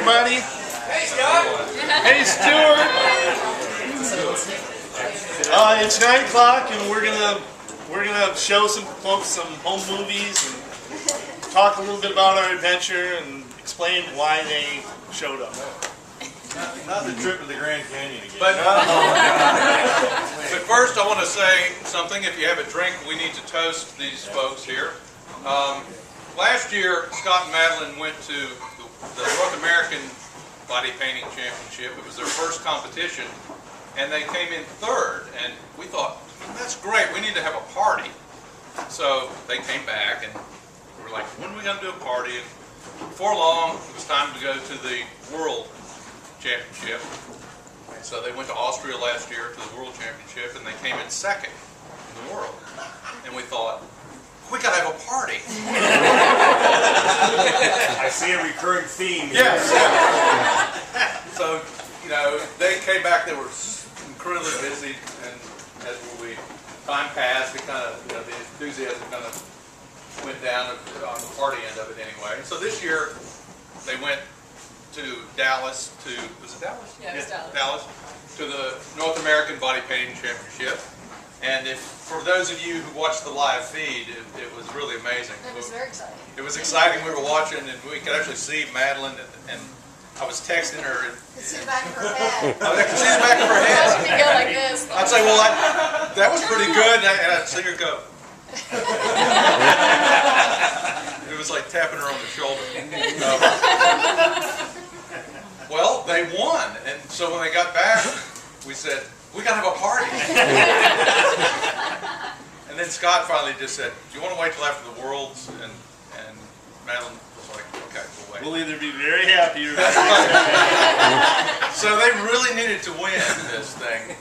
everybody. Hey, Scott. Hey, Stuart. It's 9 o'clock, and we're gonna show some folks some home movies and talk a little bit about our adventure and explain why they showed up. Not the trip to the Grand Canyon again. But first, I want to say something. If you have a drink, we need to toast these folks here. Last year, Scott and Madeline went to the North American Body Painting Championship. It was their first competition, and they came in third. And we thought, that's great. We need to have a party. So they came back, and we were like, when are we going to do a party? And before long, it was time to go to the World Championship. So they went to Austria last year to the World Championship, and they came in second in the world. And we thought, we gotta have a party. I see a recurring theme here. Yes. So, you know, they came back, they were incredibly busy, and as time passed, it kind of, you know, the enthusiasm kind of went down on the party end of it anyway. So this year, they went to Dallas was it Dallas? Yeah, it was Dallas. Dallas, to the North American Body Painting Championship. And for those of you who watched the live feed, it was really amazing. It was very exciting. It was exciting. We were watching, and we could actually see Madeline, and I was texting her. And, You could see the back of her head. I could see the back of her head. Watching me go like this. I'd say, well, that was pretty good, and I'd see her go. It was like tapping her on the shoulder. Well, they won, and so when they got back, we said, we gotta have a party. And then Scott finally just said, do you want to wait till after the Worlds? And Madeline was like, okay, we'll wait. We'll either be very happy or very So they really needed to win this thing,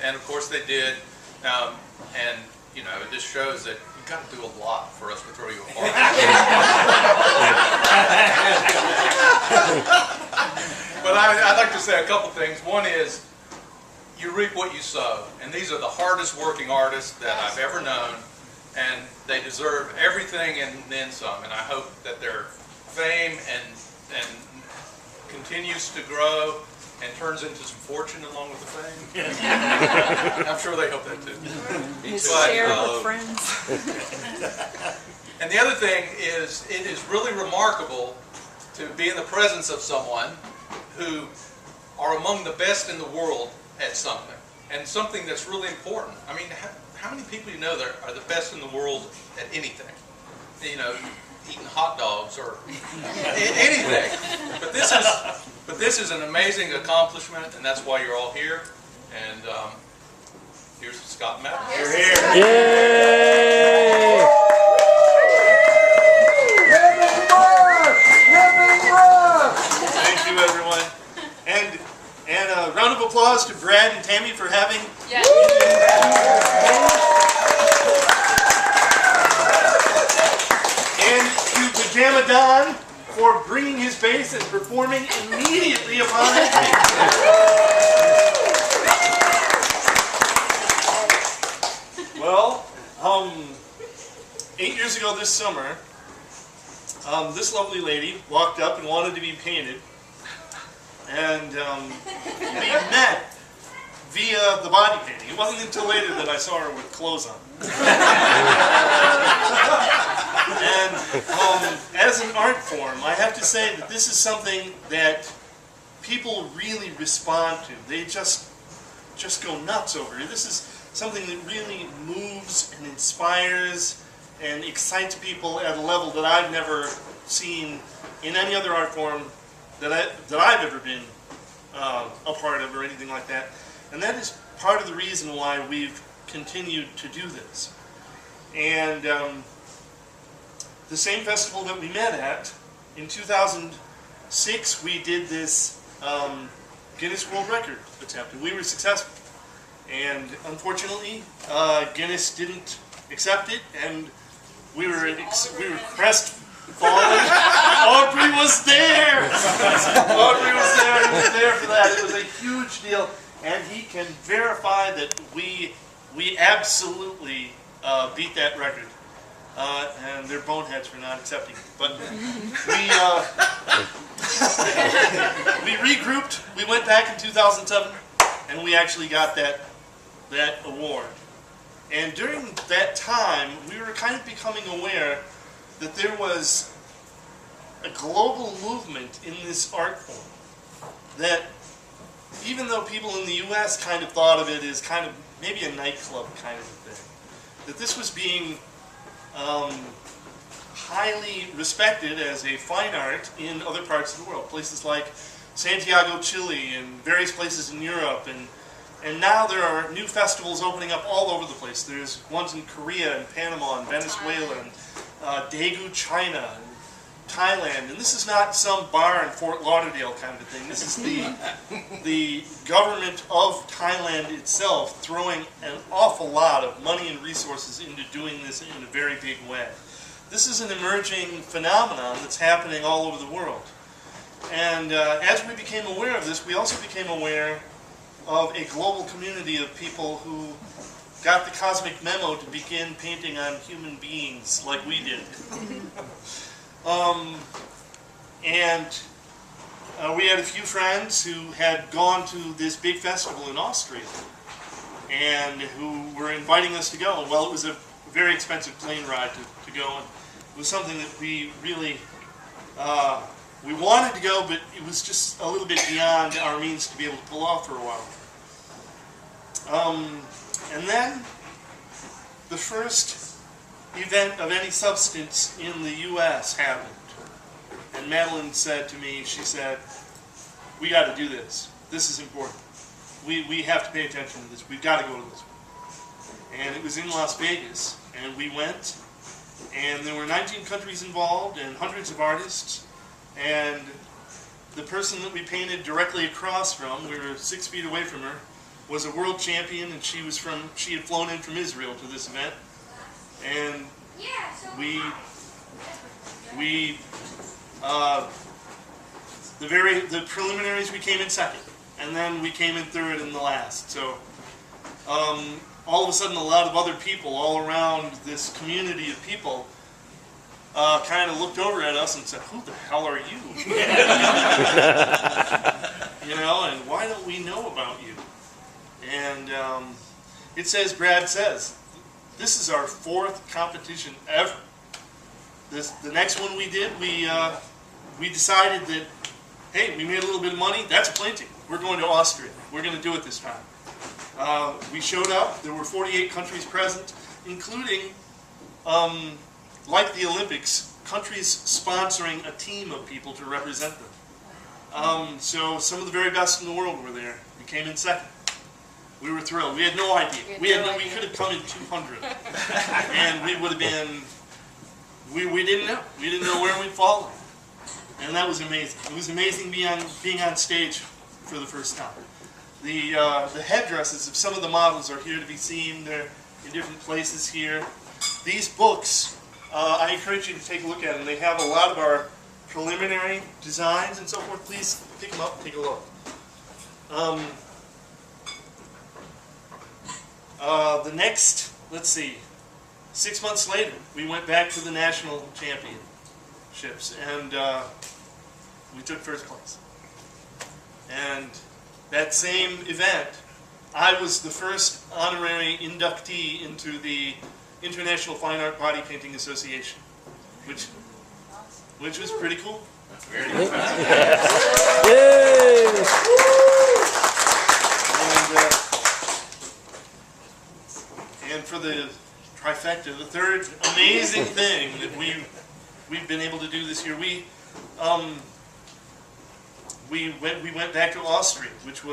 and of course they did. And you know, it just shows that you got to do a lot for us to throw you a party. But I'd like to say a couple things. One is, you reap what you sow, and these are the hardest working artists that I've ever known, and they deserve everything and then some. And I hope that their fame and continues to grow and turns into some fortune along with the fame. I'm sure they hope that too. Share it with friends. And the other thing is, it is really remarkable to be in the presence of someone who are among the best in the world at something, and something that's really important. I mean, how many people you know that are the best in the world at anything? You know, eating hot dogs or anything. But this is an amazing accomplishment, and that's why you're all here. And here's Scott and Madeline. You're here. Yay! Thank you, everyone. And a round of applause to Brad and Tammy for having. Yeah. And to Pajama Don for bringing his bass and performing immediately upon it. Well, 8 years ago this summer, this lovely lady walked up and wanted to be painted. And we met via the body painting. It wasn't until later that I saw her with clothes on. And as an art form, I have to say that this is something that people really respond to. They just go nuts over it. This is something that really moves and inspires and excites people at a level that I've never seen in any other art form that I've ever been a part of or anything like that. And that is part of the reason why we've continued to do this. And the same festival that we met at, in 2006, we did this Guinness World Record attempt, and we were successful. And unfortunately, Guinness didn't accept it, and we were crestfallen. Aubrey was there! Aubrey was there, he was there for that. It was a huge deal, and he can verify that we absolutely beat that record. and they're boneheads for not accepting it. But we regrouped. We went back in 2007, and we actually got that award. And during that time, we were kind of becoming aware that there was a global movement in this art form. That even though people in the U.S. kind of thought of it as kind of maybe a nightclub kind of a thing, that this was being highly respected as a fine art in other parts of the world. Places like Santiago, Chile, and various places in Europe, and now there are new festivals opening up all over the place. There's ones in Korea and Panama and Venezuela and Daegu, China, and Thailand. And this is not some bar in Fort Lauderdale kind of a thing. This is the government of Thailand itself throwing an awful lot of money and resources into doing this in a very big way. This is an emerging phenomenon that's happening all over the world. And as we became aware of this, we also became aware of a global community of people who got the cosmic memo to begin painting on human beings like we did. We had a few friends who had gone to this big festival in Austria and who were inviting us to go. Well, it was a very expensive plane ride to go, and it was something that we really we wanted to go, but it was just a little bit beyond our means to be able to pull off for a while. And then the first event of any substance in the U.S. happened. And Madeline said to me, she said, "We got to do this. This is important. We have to pay attention to this. We've got to go to this one." And it was in Las Vegas, and we went, and there were 19 countries involved and hundreds of artists. And the person that we painted directly across from, we were 6 feet away from her, was a world champion, and she had flown in from Israel to this event. And the preliminaries we came in second, and then we came in third in the last. So all of a sudden, a lot of other people all around this community of people kind of looked over at us and said, "Who the hell are you?" You know, and why don't we know about you? And it says, Brad says, this is our 4th competition ever. The next one we did, we decided that, hey, we made a little bit of money, that's plenty. We're going to Austria. We're going to do it this time. We showed up. There were 48 countries present, including, like the Olympics, countries sponsoring a team of people to represent them. So some of the very best in the world were there. We came in second. We were thrilled. We had no idea. We could have come in 200, and we would have been. We didn't know. We didn't know where we'd fallen, and that was amazing. It was amazing being on stage for the first time. The headdresses of some of the models are here to be seen. They're in different places here. These books, I encourage you to take a look at them. They have a lot of our preliminary designs and so forth. Please pick them up, take a look. The next, let's see, 6 months later, we went back to the national championships, and we took first place. And that same event, I was the first honorary inductee into the International Fine Art Body Painting Association, which was pretty cool. That's very cool. And for the trifecta, the third amazing thing that we've been able to do this year, we went back to Austria, which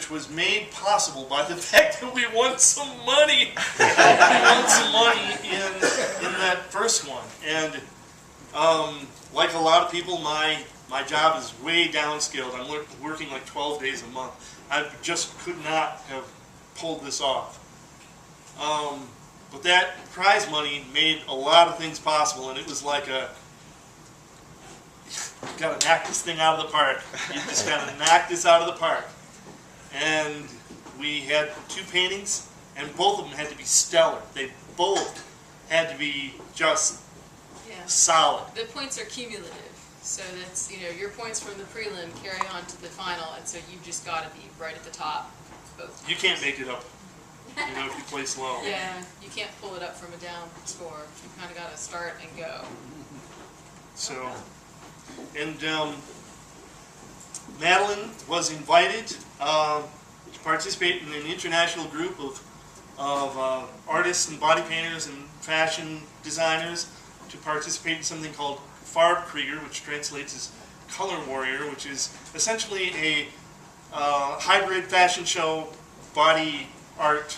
was made possible by the fact that we won some money. We won some money in that first one, and like a lot of people, my job is way downscaled. I'm working like 12 days a month. I just could not have pulled this off. But that prize money made a lot of things possible, and it was like you've got to knock this thing out of the park. You just got to knock this out of the park. And we had 2 paintings, and both of them had to be stellar. They both had to be just Yeah. solid. The points are cumulative, so that's, your points from the prelim carry on to the final, and so you've just got to be right at the top, both. You can't make it up, if you place low. Yeah, you can't pull it up from a down score. You kind of got to start and go. So, and Madeline was invited to participate in an international group of artists and body painters and fashion designers to participate in something called Farbkrieger, which translates as Color Warrior, which is essentially a hybrid fashion show body art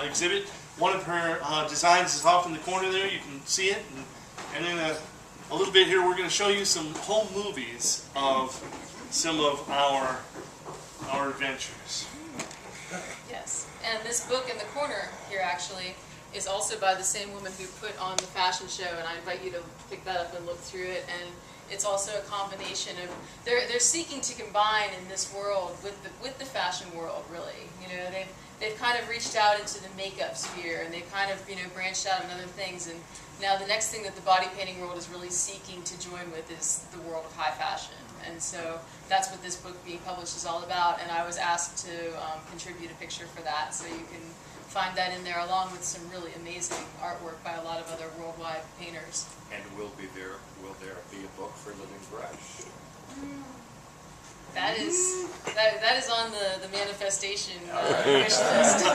exhibit. One of her designs is off in the corner there. You can see it. And in a little bit here, we're going to show you some home movies of some of our adventures. Yes, and this book in the corner here actually is also by the same woman who put on the fashion show, and I invite you to pick that up and look through it. And it's also a combination of they're seeking to combine in this world with the fashion world, really. They've kind of reached out into the makeup sphere, and they've kind of branched out on other things. And now the next thing that the body painting world is really seeking to join with is the world of high fashion. And so that's what this book being published is all about. And I was asked to contribute a picture for that, so you can find that in there along with some really amazing artwork by a lot of other worldwide painters. And will there be a book for Living Brush? That is on the manifestation wish list.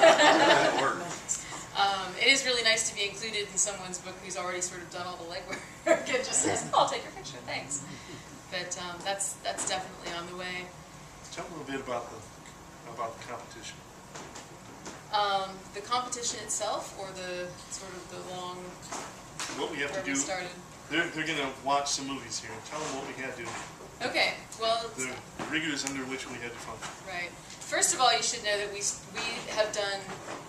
It is really nice to be included in someone's book who's already sort of done all the legwork and just says, "Oh, I'll take your picture, thanks." But that's definitely on the way. Tell me a little bit about the competition. The competition itself, or the sort of the long What we have where to we do. started. They're going to watch some movies here. Tell them what we had to do. Okay, well, The rigors under which we had to function. right. First of all, you should know that we have done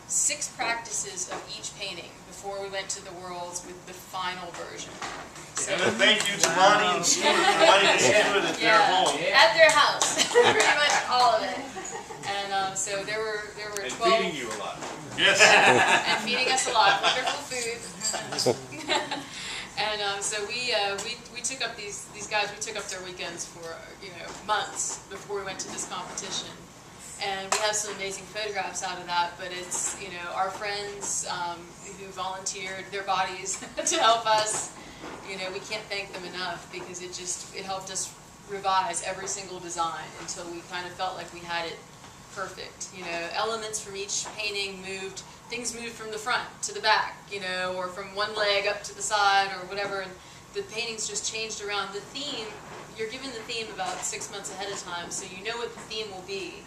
6 practices of each painting before we went to the Worlds with the final version. So, And a thank you to Bonnie and Stuart for letting us do it at their home. at their house, pretty much all of it. And so there were And 12 feeding you a lot. Yes. and feeding us a lot of wonderful food. And so we took up these guys. We took up their weekends for months before we went to this competition, and we have some amazing photographs out of that. But it's our friends who volunteered their bodies to help us. We can't thank them enough, because it helped us revise every single design until we kind of felt like we had it perfect. Elements from each painting moved. Things moved from the front to the back, or from one leg up to the side, or whatever, and the paintings just changed around. The theme, you're given the theme about 6 months ahead of time, so you know what the theme will be,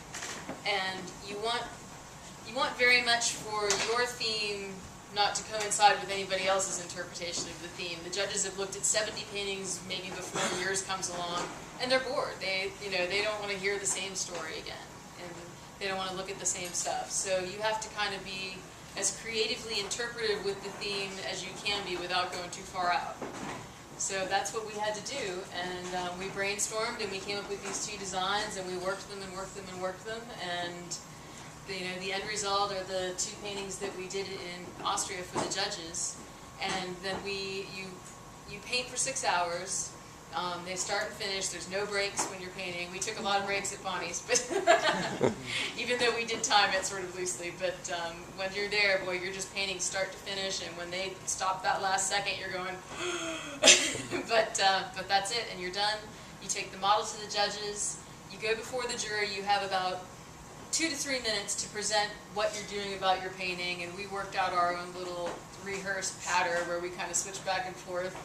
and you want very much for your theme not to coincide with anybody else's interpretation of the theme. The judges have looked at 70 paintings maybe before yours comes along, and they're bored. They don't want to hear the same story again, and they don't want to look at the same stuff. So you have to kind of be as creatively interpretive with the theme as you can be without going too far out. So that's what we had to do, and we brainstormed and we came up with these 2 designs, and we worked them and worked them and worked them, and the end result are the 2 paintings that we did in Austria for the judges. And then you paint for 6 hours. They start and finish. There's no breaks when you're painting. We took a lot of breaks at Bonnie's, but even though we did time it sort of loosely. But when you're there, boy, you're just painting start to finish. And when they stop that last second, you're going. but that's it, and you're done. You take the model to the judges. You go before the jury. You have about 2 to 3 minutes to present what you're doing about your painting, and we worked out our own little rehearsed pattern where we kind of switched back and forth,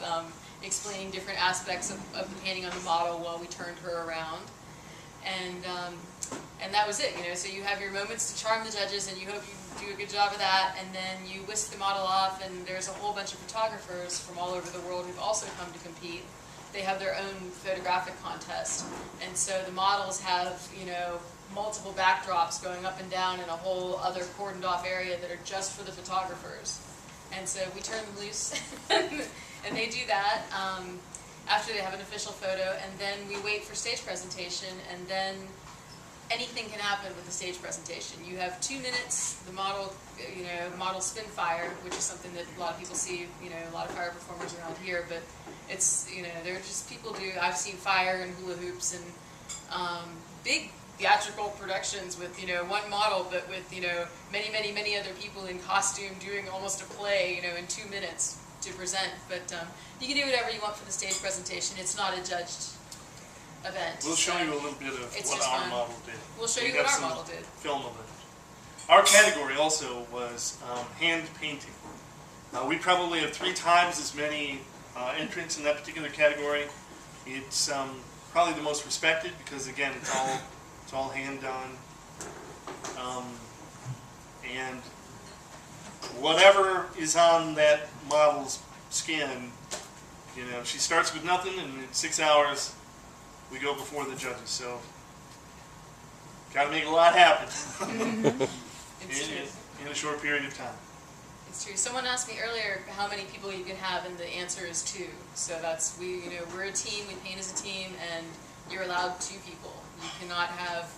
explaining different aspects of the painting on the model while we turned her around, and that was it. So you have your moments to charm the judges, and you hope you do a good job of that, and then you whisk the model off, and there's a whole bunch of photographers from all over the world who've also come to compete. They have their own photographic contest, and so the models have multiple backdrops going up and down in a whole other cordoned off area that are just for the photographers. And so we turn them loose, and they do that after they have an official photo, and then we wait for stage presentation, and then anything can happen with a stage presentation. You have 2 minutes, the model, model spin fire, which is something that a lot of people see, a lot of fire performers around here, but it's, they're just, people do, I've seen fire and hula hoops and big theatrical productions with, one model, but with, many, many, many other people in costume doing almost a play, in 2 minutes to present. But you can do whatever you want for the stage presentation. It's not a judged event. We'll show you a little bit of It's what just our fun. model did. We'll show We you got what our some model did. Film of it. Our category also was hand painting. We probably have 3 times as many entrants in that particular category. It's probably the most respected because, again, it's all hand done. And whatever is on that model's skin, she starts with nothing, and in 6 hours we go before the judges. So, got to make a lot happen It's true. in a short period of time. It's true. Someone asked me earlier how many people you can have, and the answer is 2. So that's, we're a team, we paint as a team, and you're allowed 2 people. You cannot have,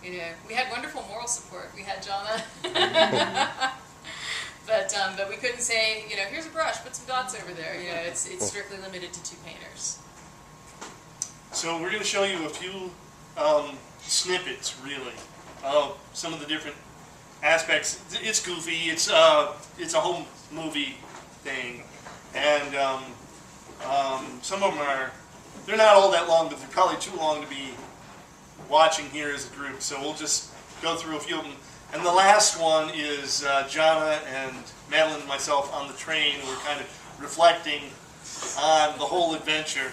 we had wonderful moral support. We had Jonna. But we couldn't say, here's a brush, put some dots over there. It's strictly limited to 2 painters. So we're going to show you a few snippets, really, of some of the different aspects. It's goofy. It's a whole movie thing, and some of them they're not all that long, but they're probably too long to be watching here as a group. So we'll just go through a few of them. And the last one is Jonna and Madeline and myself on the train. We're kind of reflecting on the whole adventure.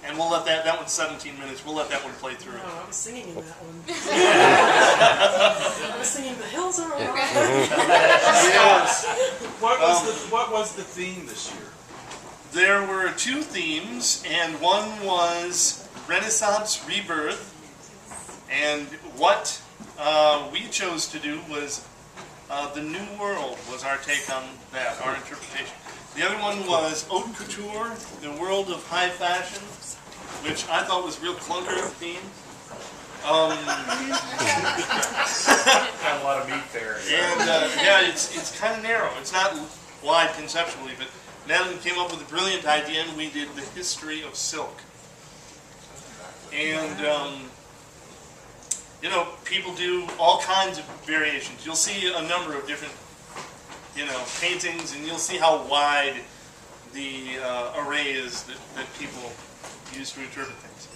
And we'll let that one's 17 minutes, we'll let that one play through. Oh, I was singing in that one. I was singing The Hills Are Alive. Yes. What was the theme this year? There were 2 themes, and one was Renaissance Rebirth. And what we chose to do was the New World was our take on that, our interpretation. The other one was Haute Couture, the world of high fashion, which I thought was a real clunker theme. Got a lot of meat there. And yeah, it's kind of narrow. It's not wide conceptually, but Madeline came up with a brilliant idea, and we did the history of silk. And people do all kinds of variations. You'll see a number of different, paintings, and you'll see how wide the array is that people use to interpret things.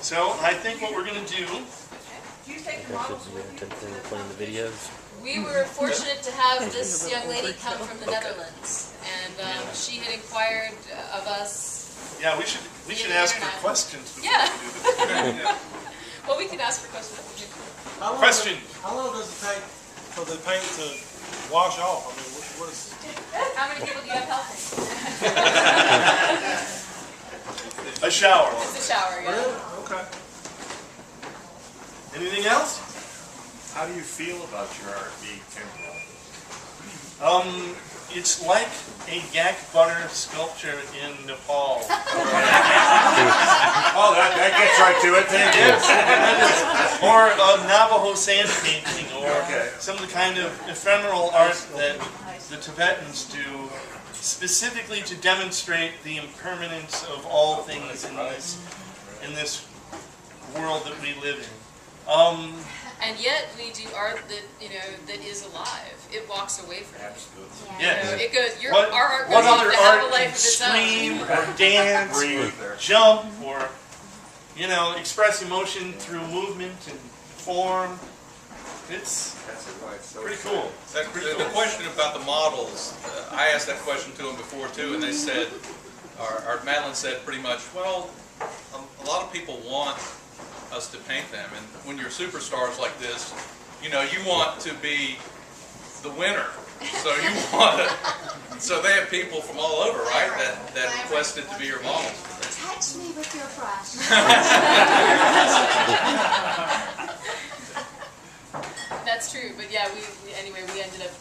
So I think what we're going to do. Do you take the models with you? Playing the videos. We were fortunate to have this young lady come from the Netherlands, and she had inquired of us. Yeah, we should ask for questions before Yeah. we do this. Yeah. Well, we can ask for questions. Question. How long does it take for the paint to wash off? I mean, what is... How many people do you have helping? A shower. It's a shower, yeah. Really? Okay. Anything else? How do you feel about your art being temporal? It's like a yak butter sculpture in Nepal. Oh, that gets right to it. Thank you. Or a Navajo sand painting, or Okay. some of the kind of ephemeral art that the Tibetans do, specifically to demonstrate the impermanence of all things in this world that we live in. And yet we do art that that is alive. It walks away from you. Absolutely. Yes. It goes. What, Our art what goes on other to have a art life can of its own. scream or dance Breathe. or jump or express emotion through movement and form? It's pretty cool. The question about the models, I asked that question to them before too, and they said, or Madeline said pretty much, well, a lot of people want us to paint them, and when you're superstars like this, you want to be the winner. So you want to, so they have people from all over, right, that requested to be your models. Touch me with your brush. That's true, but yeah, we ended up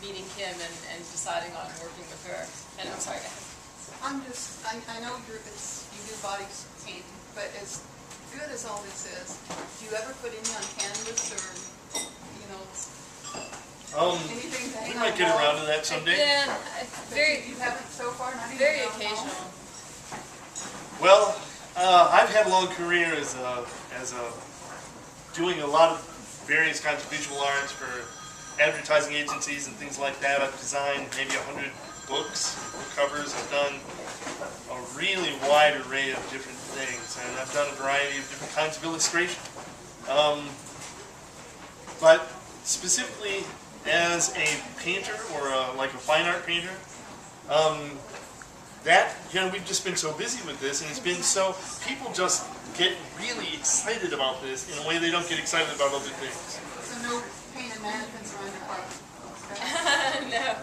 meeting Kim and deciding on working with her. And I'm sorry, go ahead. I know you do body painting, but good as all this is, do you ever put any on canvas or, you know, anything to hang We on might the get wall? around to that someday. Yeah, Very, you haven't so far, not even very on the wall? occasional. Well, I've had a long career as doing a lot of various kinds of visual arts for advertising agencies and things like that. I've designed maybe 100 books or covers. I've done a really wide array of different things, and I've done a variety of different kinds of illustration. But specifically as a painter or like a fine art painter, we've just been so busy with this, and it's been so, people just get really excited about this in a way they don't get excited about other things. So no painted mannequins around your place? No.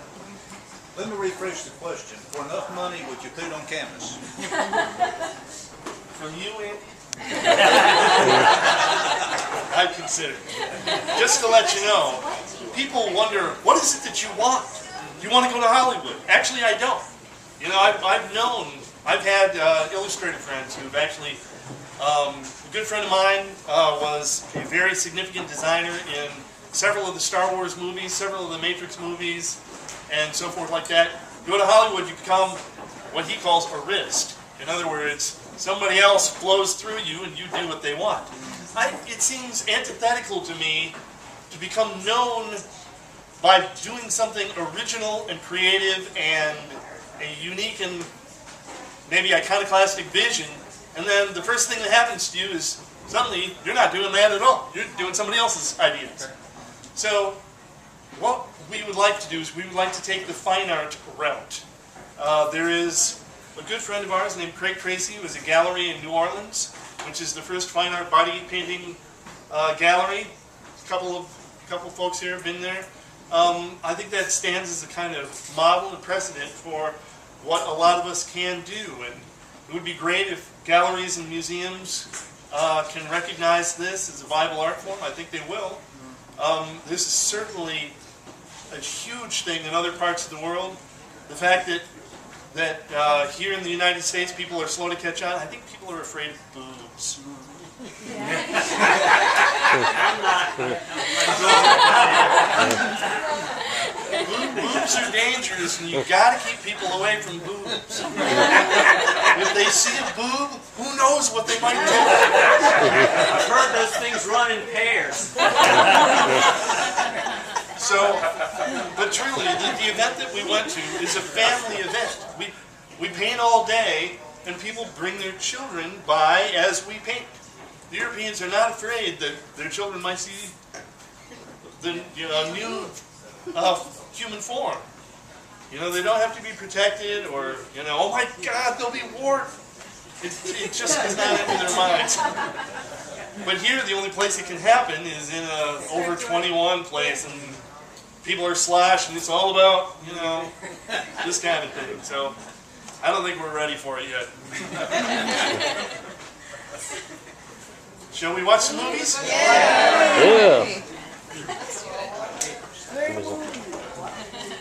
Let me rephrase the question. For enough money, would you put it on canvas? From you, Andy? I'd consider it. Just to let you know, people wonder, what is it that you want? Do you want to go to Hollywood? Actually, I don't. You know, I've had illustrator friends who've actually, a good friend of mine was a very significant designer in several of the Star Wars movies, several of the Matrix movies, and so forth like that. You go to Hollywood, you become what he calls a wrist. In other words, somebody else flows through you and you do what they want. It seems antithetical to me to become known by doing something original and creative and a unique and maybe iconoclastic vision, and then the first thing that happens to you is suddenly you're not doing that at all. You're doing somebody else's ideas. So what we would like to do is we would like to take the fine art route. There is a good friend of ours named Craig Tracy, who has a gallery in New Orleans, which is the first fine art body painting gallery. A couple folks here have been there. I think that stands as a kind of model and precedent for what a lot of us can do, and it would be great if galleries and museums can recognize this as a viable art form. I think they will. This is certainly a huge thing in other parts of the world. The fact that here in the United States people are slow to catch on, I think people are afraid of boobs. Boobs are dangerous, and you've got to keep people away from boobs. If they see a boob, who knows what they might do? I've heard those things run in pairs. So, but truly, the event that we went to is a family event. We paint all day, and people bring their children by as we paint. The Europeans are not afraid that their children might see the new human form. You know, they don't have to be protected, or oh my God, they'll be warped. It just is not into their minds. But here, the only place it can happen is in a over 21 place, and people are slashed, and it's all about this kind of thing. So I don't think we're ready for it yet. Shall we watch some movies? Yeah.